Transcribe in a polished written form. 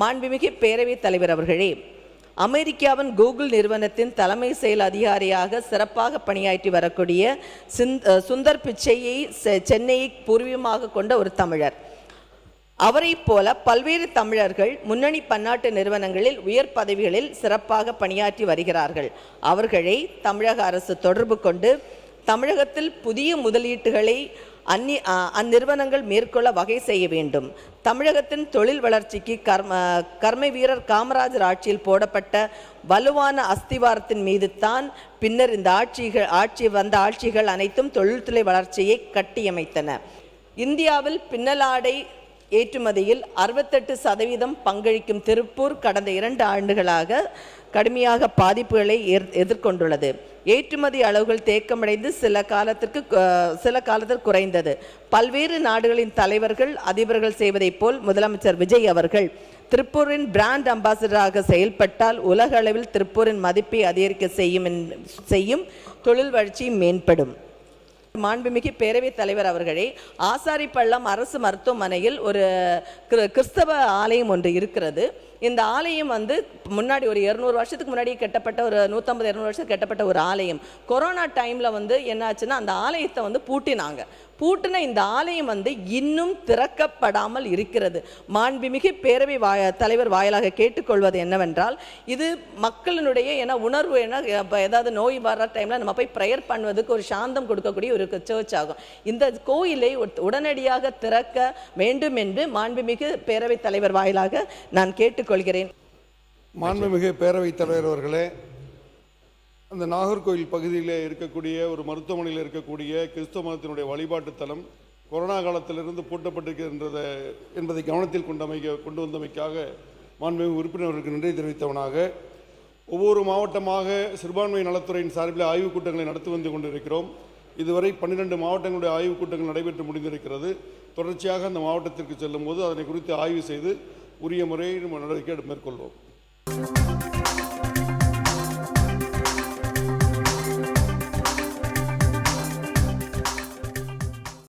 மாண்புமிகு பேரவைத் தலைவர் அவர்களே, அமெரிக்காவின் கூகுள் நிறுவனத்தின் தலைமை செயல் அதிகாரியாக சிறப்பாக பணியாற்றி வரக்கூடிய சுந்தர் பிச்சையை சென்னையை பூர்வீகமாக கொண்ட ஒரு தமிழர். அவரை போல பல்வேறு தமிழர்கள் முன்னணி பன்னாட்டு நிறுவனங்களில் உயர் பதவிகளில் சிறப்பாக பணியாற்றி வருகிறார்கள். அவர்களை தமிழக அரசு தொடர்பு கொண்டு தமிழகத்தில் புதிய முதலீட்டுகளை அந்நிறுவனங்கள் மேற்கொள்ள வகை செய்ய வேண்டும். தமிழகத்தின் தொழில் வளர்ச்சிக்கு கர்ம வீரர் காமராஜர் ஆட்சியில் போடப்பட்ட வலுவான அஸ்திவாரத்தின் மீது தான் பின்னர் இந்த ஆட்சிகள் அனைத்தும் தொழில்துறை வளர்ச்சியை கட்டியமைத்தன. இந்தியாவில் பின்னலாடை ஏற்றுமதியில் 68% பங்களிக்கும் திருப்பூர் கடந்த 2 ஆண்டுகளாக கடுமையாக பாதிப்புகளை எதிர்கொண்டுள்ளது. ஏற்றுமதி அளவுகள் தேக்கமடைந்து சில காலத்திற்கு குறைந்தது. பல்வேறு நாடுகளின் தலைவர்கள் அதிபர்கள் செய்வதைப் போல் முதலமைச்சர் விஜய் அவர்கள் திருப்பூரின் பிராண்ட் அம்பாசிடராக செயல்பட்டால் உலக அளவில் திருப்பூரின் மதிப்பை அதிகரிக்க செய்யும் தொழில் வளர்ச்சி மேம்படும். மாண்புமிகு பேரவைத் தலைவர் அவர்களே, ஆசாரிப்பள்ளம் அரசு மருத்துவமனையில் ஒரு கிறிஸ்தவ ஆலயம் ஒன்று இருக்கிறது. இந்த ஆலயம் முன்னாடி ஒரு 200 வருஷத்துக்கு முன்னாடி கட்டப்பட்ட, ஒரு 150-200 வருஷத்துக்கு கட்டப்பட்ட ஒரு ஆலயம். கொரோனா டைமில் என்னாச்சுன்னா அந்த ஆலயத்தை பூட்டினாங்க. பூட்டின இந்த ஆலயம் இன்னும் திறக்கப்படாமல் இருக்கிறது. மாண்புமிகு பேரவை தலைவர் வாயிலாக கேட்டுக்கொள்வது என்னவென்றால், இது மக்களினுடைய உணர்வு ஏதாவது நோய் வர்ற டைமில் நம்ம போய் ப்ரேயர் பண்ணுவதுக்கு ஒரு சாந்தம் கொடுக்கக்கூடிய ஒரு சர்ச் ஆகும். இந்த கோயிலை உடனடியாக திறக்க வேண்டும் என்று மாண்புமிகு பேரவைத் தலைவர் வாயிலாக நான் கேட்டுக்கொள்கிறேன். மாண்புமிகு பேரவைத் தலைவர் அவர்களே, அந்த நாகர்கோவில் பகுதியில் இருக்கக்கூடிய ஒரு மருத்துவமனையில் இருக்கக்கூடிய கிறிஸ்தவ மதத்தினுடைய வழிபாட்டு தலம் கொரோனா காலத்திலிருந்து பூட்டப்பட்டிருக்கின்றது என்பதை கவனத்தில் கொண்டு வந்தமைக்காக மாண்புமிகு உறுப்பினர்களுக்கு நன்றி தெரிவித்தவனாக, ஒவ்வொரு மாவட்டமாக சிறுபான்மை நலத்துறையின் சார்பில் ஆய்வுக் கூட்டங்களை நடத்தி வந்து கொண்டிருக்கிறோம். இதுவரை 12 மாவட்டங்களுடைய ஆய்வுக் கூட்டங்கள் நடைபெற்று முடிந்திருக்கிறது. தொடர்ச்சியாக அந்த மாவட்டத்திற்கு செல்லும் போது அதனை குறித்து ஆய்வு செய்து உரிய முறையில் நடவடிக்கை மேற்கொள்வோம்.